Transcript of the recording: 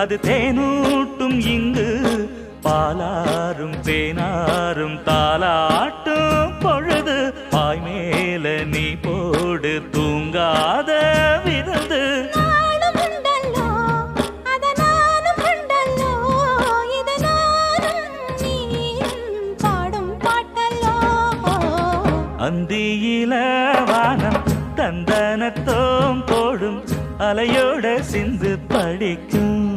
அது தேனூட்டும் இங்கு பாலாரும் தேனாரும் தாலாட்டும் பொழுது பாய் மேல நீ போடு தூங்காத விருந்து அந்தியில வானம் தந்தனத்தோம் போடும் அலையோட சிந்து படிக்கும்